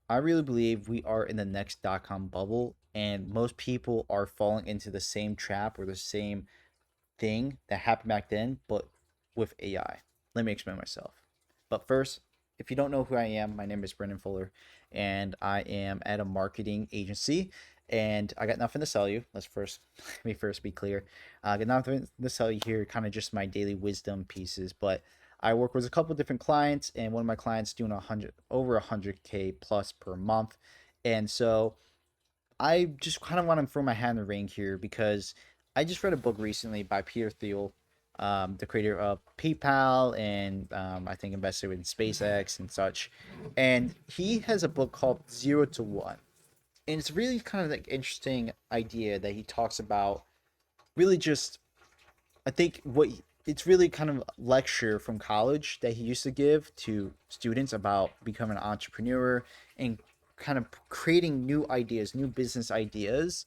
I really believe we are in the next dot com bubble, and most people are falling into the same trap or the same thing that happened back then, but with AI. Let me explain myself. But first, if you don't know who I am, my name is Brendan Fuller, and I am at a marketing agency. And I got nothing to sell you. Let me first be clear. I got nothing to sell you here. Kind of just my daily wisdom pieces. But I work with a couple different clients, and one of my clients doing over 100K plus per month, and so I just kind of want to throw my hat in the ring here because I just read a book recently by Peter Thiel, the creator of PayPal and I think invested in SpaceX and such. And he has a book called Zero to One. And it's really kind of like interesting idea that he talks about really just I think it's really kind of lecture from college that he used to give to students about becoming an entrepreneur and kind of creating new ideas, new business ideas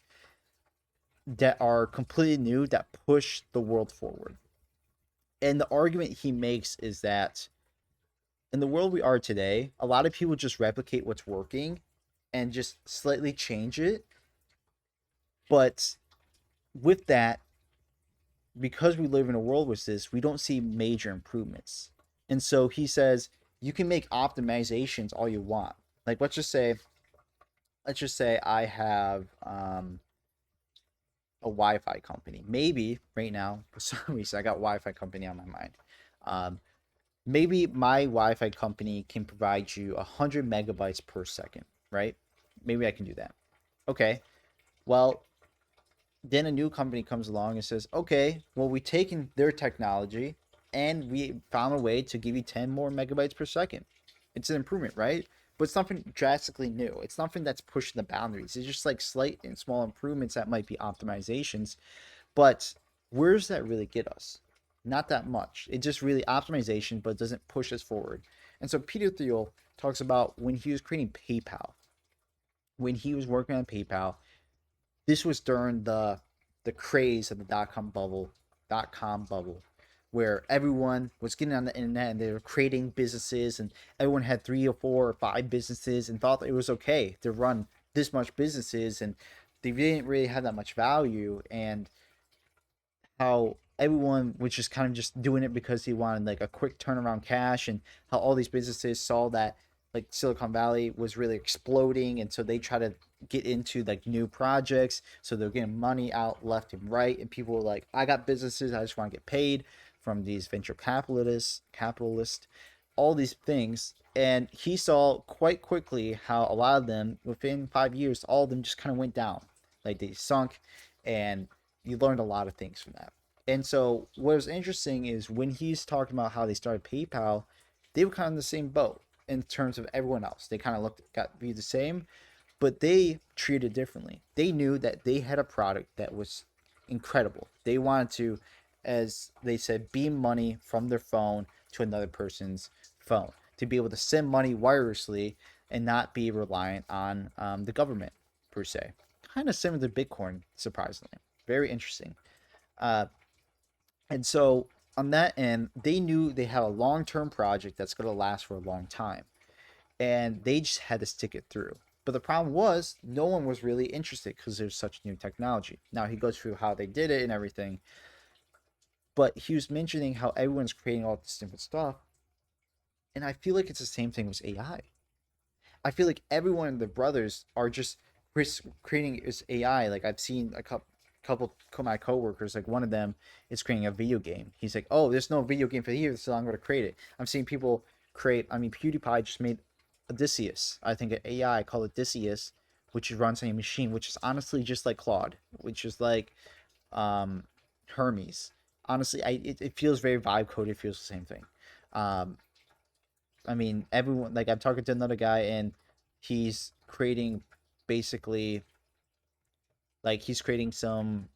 that are completely new that push the world forward. And the argument he makes is that in the world we are today, a lot of people just replicate what's working and just slightly change it. But with that, because we live in a world with this, we don't see major improvements. And so he says you can make optimizations all you want. Like let's just say I have a Wi-Fi company. Maybe right now, for some reason, I got Wi-Fi company on my mind. Um, Maybe my Wi-Fi company can provide you 100 megabytes per second, right? Maybe I can do that. Okay. Well, then a new company comes along and says, okay, well, we taken their technology and we found a way to give you 10 more megabytes per second. It's an improvement, right? But it's nothing drastically new. It's nothing that's pushing the boundaries. It's just like slight and small improvements that might be optimizations. But where does that really get us? Not that much. It's just really optimization, but it doesn't push us forward. And so Peter Thiel talks about when he was creating PayPal, when he was working on PayPal, this was during the craze of the dot com bubble, where everyone was getting on the internet and they were creating businesses, and everyone had 3 or 4 or 5 businesses and thought that it was okay to run this much businesses, and they didn't really have that much value, and how everyone was just kind of just doing it because he wanted like a quick turnaround cash, and how all these businesses saw that like Silicon Valley was really exploding, and so they try to get into like new projects, so they're getting money out left and right, and people were like, I got businesses, I just want to get paid from these venture capitalists, all these things. And he saw quite quickly how a lot of them within 5 years, all of them just kind of went down, like they sunk, and you learned a lot of things from that. And so what was interesting is when he's talking about how they started PayPal, they were kind of in the same boat in terms of everyone else. They kind of got viewed the same, but they treated differently. They knew that they had a product that was incredible. They wanted to, as they said, beam money from their phone to another person's phone, to be able to send money wirelessly and not be reliant on the government per se. Kind of similar to Bitcoin, surprisingly. Very interesting. Uh, and so on that end, they knew they had a long term project that's going to last for a long time. And they just had to stick it through. But the problem was, no one was really interested because there's such new technology. Now he goes through how they did it and everything. But he was mentioning how everyone's creating all this different stuff. And I feel like it's the same thing with AI. I feel like everyone of the brothers are just creating this AI. Like I've seen a couple of my coworkers, like one of them is creating a video game. He's like, "Oh, there's no video game for here, so I'm going to create it." I'm seeing people create. I mean, PewDiePie just made Odysseus. I think an AI called Odysseus, which runs on a machine, which is honestly just like Claude, which is like um, Hermes. Honestly, it feels very vibe coded. It feels the same thing. Um, I mean, everyone, like I'm talking to another guy and he's creating basically like he's creating some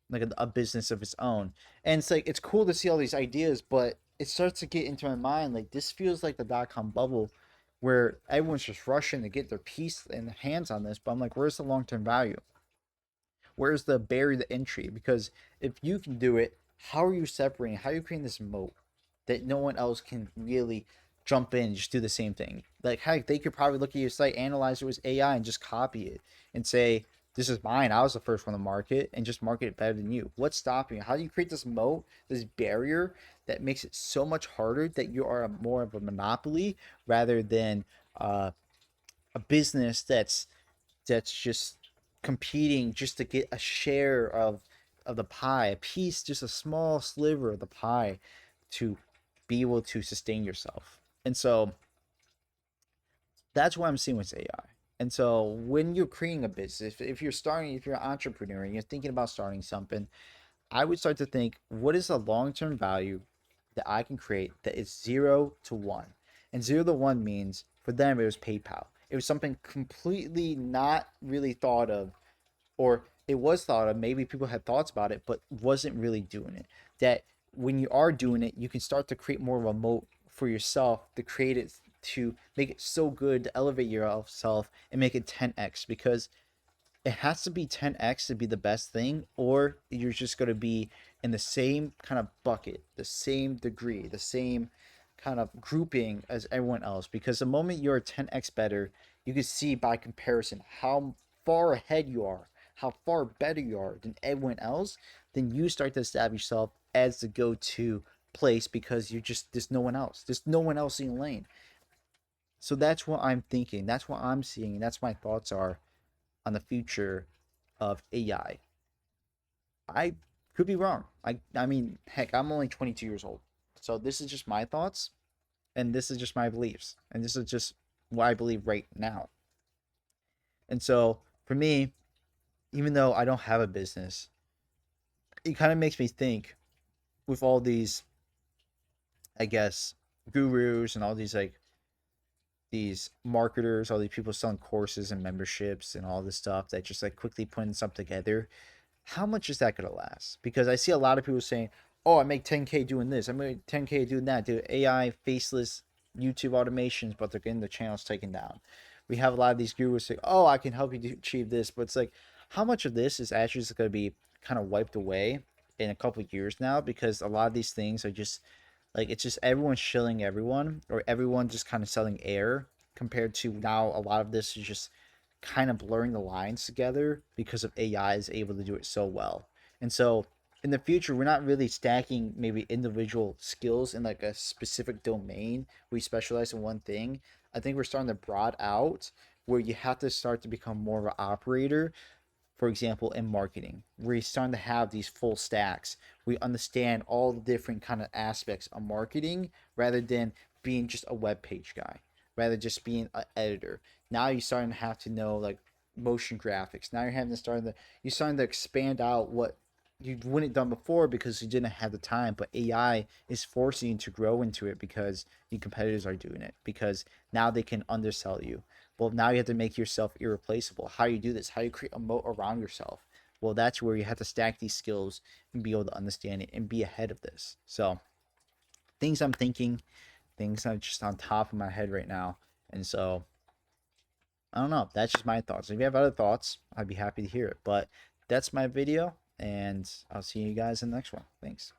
like a business of his own. And it's like it's cool to see all these ideas, but it starts to get into my mind like this feels like the dot com bubble where everyone's just rushing to get their piece and hands on this, but I'm like, where's the long term value? Where's the barrier to entry? Because if you can do it, how are you separating? How are you creating this moat that no one else can really jump in and just do the same thing. Like, heck, they could probably look at your site, analyze it was AI, and just copy it and say, "This is mine. I was the first one to market," and just market it better than you. What's stopping you? How do you create this moat, this barrier that makes it so much harder that you are more of a monopoly rather than a business that's just competing just to get a share of the pie, a piece, just a small sliver of the pie to be able to sustain yourself. And so that's what I'm seeing with AI. And so when you're creating a business, if you're starting, if you're an entrepreneur and you're thinking about starting something, I would start to think, what is the long-term value that I can create that is 0 to 1? And 0 to 1 means for them it was PayPal. It was something completely not really thought of, or it was thought of. Maybe people had thoughts about it, but wasn't really doing it. That when you are doing it, you can start to create more of a moat for yourself to create it, to make it so good, to elevate yourself and make it 10x, because it has to be 10x to be the best thing, or you're just going to be in the same kind of bucket, the same degree, the same kind of grouping as everyone else. Because the moment you're 10x better, you can see by comparison how far ahead you are, how far better you are than everyone else. Then you start to establish yourself as the go-to place, because you're just, there's no one else, there's no one else in your lane. So that's what I'm thinking, that's what I'm seeing, that's my thoughts are on the future of AI. I could be wrong. I mean, heck, I'm only 22 years old. So this is just my thoughts, and this is just my beliefs, and this is just what I believe right now. And so for me, even though I don't have a business, it kind of makes me think, with all these, I guess, gurus and all these, like, these marketers, all these people selling courses and memberships and all this stuff that just like quickly putting something together, how much is that going to last? Because I see a lot of people saying, "Oh, I make 10K doing this. I make 10K doing that. Do AI faceless YouTube automations, but they're getting the channels taken down." We have a lot of these gurus say, "Oh, I can help you achieve this," but it's like, how much of this is actually just going to be kind of wiped away in a couple of years now? Because a lot of these things are just like, it's just everyone shilling everyone, or everyone just kind of selling air, compared to now a lot of this is just kind of blurring the lines together because of AI is able to do it so well. And so in the future, we're not really stacking maybe individual skills in like a specific domain. We specialize in one thing. I think we're starting to broad out, where you have to start to become more of an operator. For example, in marketing, we're starting to have these full stacks. We understand all the different kind of aspects of marketing, rather than being just a web page guy, rather just being an editor. Now you're starting to have to know like motion graphics. Now you're starting to expand out what you wouldn't done before because you didn't have the time. But AI is forcing you to grow into it because your competitors are doing it. Because now they can undersell you. Well, now you have to make yourself irreplaceable. How do you do this? How do you create a moat around yourself? Well, that's where you have to stack these skills and be able to understand it and be ahead of this. So, things I'm thinking, things I'm just on top of my head right now. And so, I don't know. That's just my thoughts. If you have other thoughts, I'd be happy to hear it. But that's my video, and I'll see you guys in the next one. Thanks.